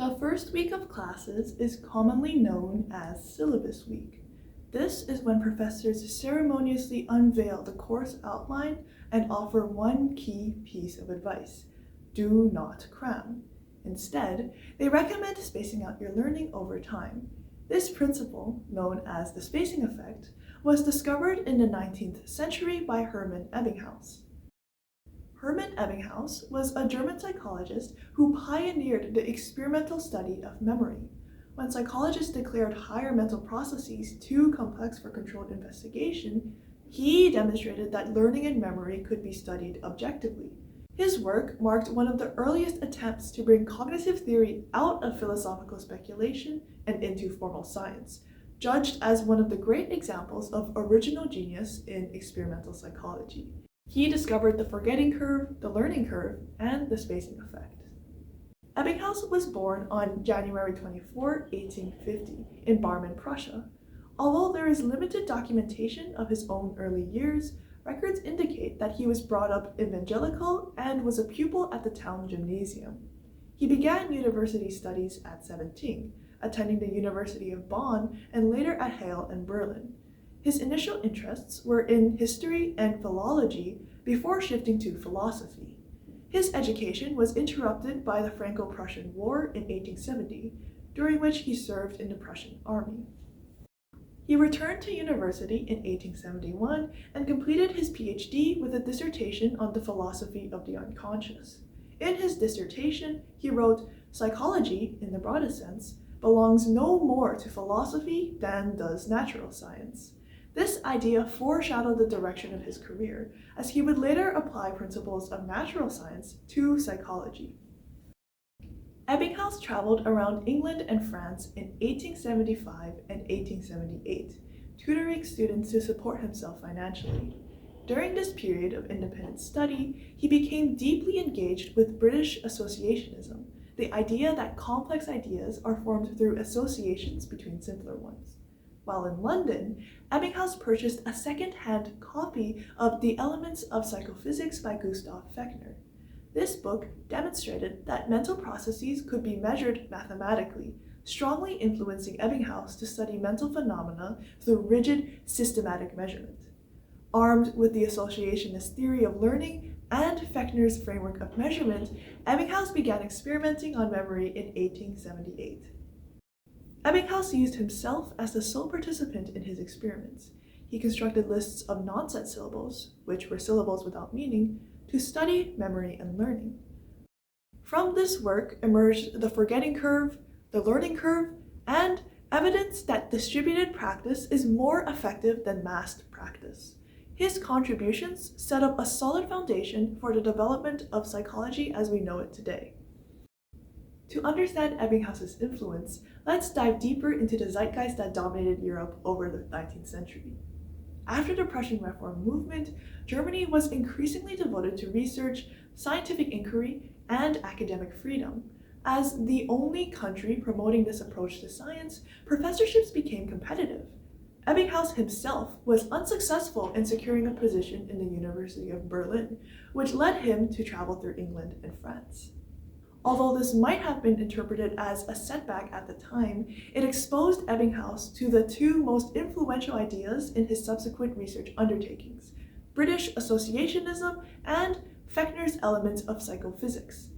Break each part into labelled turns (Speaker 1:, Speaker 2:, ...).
Speaker 1: The first week of classes is commonly known as syllabus week. This is when professors ceremoniously unveil the course outline and offer one key piece of advice: do not cram. Instead, they recommend spacing out your learning over time. This principle, known as the spacing effect, was discovered in the 19th century by Hermann Ebbinghaus. Hermann Ebbinghaus was a German psychologist who pioneered the experimental study of memory. When psychologists declared higher mental processes too complex for controlled investigation, he demonstrated that learning and memory could be studied objectively. His work marked one of the earliest attempts to bring cognitive theory out of philosophical speculation and into formal science, judged as one of the great examples of original genius in experimental psychology. He discovered the forgetting curve, the learning curve, and the spacing effect. Ebbinghaus was born on January 24, 1850, in Barmen, Prussia. Although there is limited documentation of his own early years, records indicate that he was brought up evangelical and was a pupil at the town gymnasium. He began university studies at 17, attending the University of Bonn and later at Halle in Berlin. His initial interests were in history and philology before shifting to philosophy. His education was interrupted by the Franco-Prussian War in 1870, during which he served in the Prussian army. He returned to university in 1871 and completed his PhD with a dissertation on the philosophy of the unconscious. In his dissertation, he wrote, "Psychology, in the broadest sense, belongs no more to philosophy than does natural science." This idea foreshadowed the direction of his career, as he would later apply principles of natural science to psychology. Ebbinghaus traveled around England and France in 1875 and 1878, tutoring students to support himself financially. During this period of independent study, he became deeply engaged with British associationism, the idea that complex ideas are formed through associations between simpler ones. While in London, Ebbinghaus purchased a second-hand copy of The Elements of Psychophysics by Gustav Fechner. This book demonstrated that mental processes could be measured mathematically, strongly influencing Ebbinghaus to study mental phenomena through rigid, systematic measurement. Armed with the associationist theory of learning and Fechner's framework of measurement, Ebbinghaus began experimenting on memory in 1878. Ebbinghaus used himself as the sole participant in his experiments. He constructed lists of nonsense syllables, which were syllables without meaning, to study memory and learning. From this work emerged the forgetting curve, the learning curve, and evidence that distributed practice is more effective than massed practice. His contributions set up a solid foundation for the development of psychology as we know it today. To understand Ebbinghaus's influence, let's dive deeper into the zeitgeist that dominated Europe over the 19th century. After the Prussian Reform movement, Germany was increasingly devoted to research, scientific inquiry, and academic freedom. As the only country promoting this approach to science, professorships became competitive. Ebbinghaus himself was unsuccessful in securing a position in the University of Berlin, which led him to travel through England and France. Although this might have been interpreted as a setback at the time, it exposed Ebbinghaus to the two most influential ideas in his subsequent research undertakings: British associationism and Fechner's elements of psychophysics.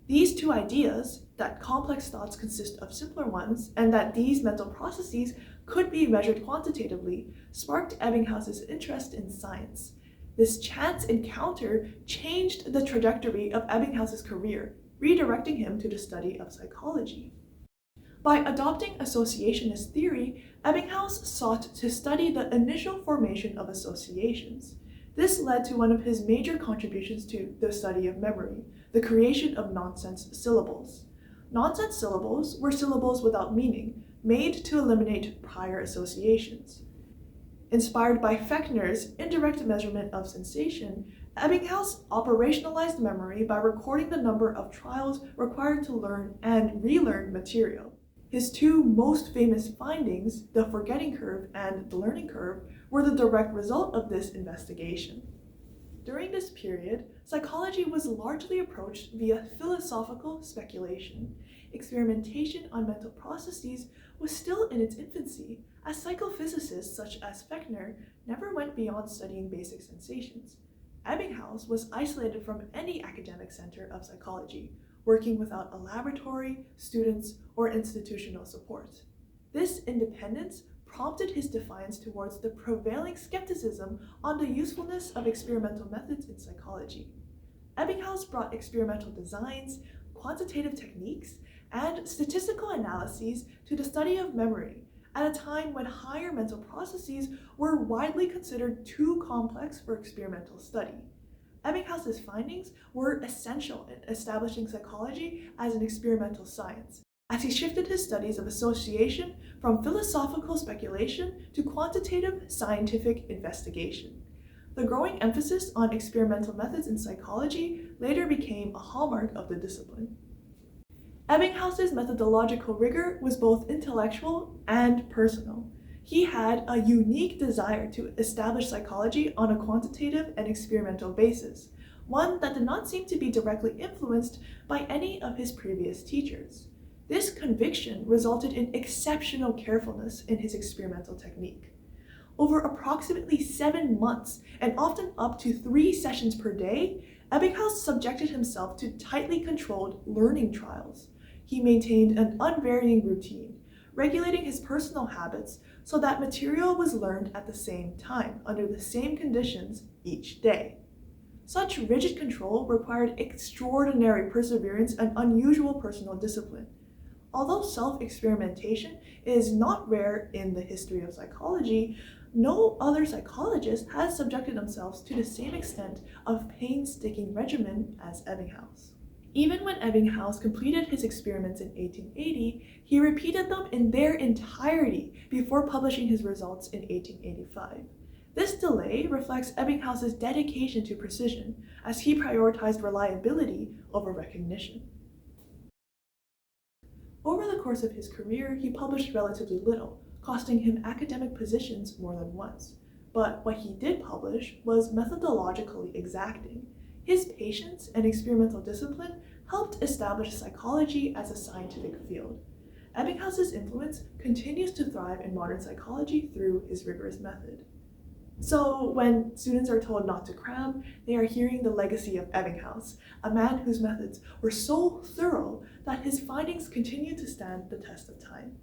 Speaker 1: These two ideas, that complex thoughts consist of simpler ones and that these mental processes could be measured quantitatively, sparked Ebbinghaus's interest in science. This chance encounter changed the trajectory of Ebbinghaus's career, redirecting him to the study of psychology. By adopting associationist theory, Ebbinghaus sought to study the initial formation of associations. This led to one of his major contributions to the study of memory, the creation of nonsense syllables. Nonsense syllables were syllables without meaning, made to eliminate prior associations. Inspired by Fechner's indirect measurement of sensation, Ebbinghaus operationalized memory by recording the number of trials required to learn and relearn material. His two most famous findings, the forgetting curve and the learning curve, were the direct result of this investigation. During this period, psychology was largely approached via philosophical speculation. Experimentation on mental processes was still in its infancy, as psychophysicists such as Fechner never went beyond studying basic sensations. Ebbinghaus was isolated from any academic center of psychology, working without a laboratory, students, or institutional support. This independence prompted his defiance towards the prevailing skepticism on the usefulness of experimental methods in psychology. Ebbinghaus brought experimental designs, quantitative techniques, and statistical analyses to the study of memory at a time when higher mental processes were widely considered too complex for experimental study. Ebbinghaus's findings were essential in establishing psychology as an experimental science, as he shifted his studies of association from philosophical speculation to quantitative scientific investigation. The growing emphasis on experimental methods in psychology later became a hallmark of the discipline. Ebbinghaus's methodological rigor was both intellectual and personal. He had a unique desire to establish psychology on a quantitative and experimental basis, one that did not seem to be directly influenced by any of his previous teachers. This conviction resulted in exceptional carefulness in his experimental technique. Over approximately 7 months, and often up to 3 sessions per day, Ebbinghaus subjected himself to tightly controlled learning trials. He maintained an unvarying routine, regulating his personal habits so that material was learned at the same time, under the same conditions each day. Such rigid control required extraordinary perseverance and unusual personal discipline. Although self-experimentation is not rare in the history of psychology, no other psychologist has subjected themselves to the same extent of painstaking regimen as Ebbinghaus. Even when Ebbinghaus completed his experiments in 1880, he repeated them in their entirety before publishing his results in 1885. This delay reflects Ebbinghaus's dedication to precision, as he prioritized reliability over recognition. Over the course of his career, he published relatively little, costing him academic positions more than once. But what he did publish was methodologically exacting. His patience and experimental discipline helped establish psychology as a scientific field. Ebbinghaus's influence continues to thrive in modern psychology through his rigorous method. So when students are told not to cram, they are hearing the legacy of Ebbinghaus, a man whose methods were so thorough that his findings continue to stand the test of time.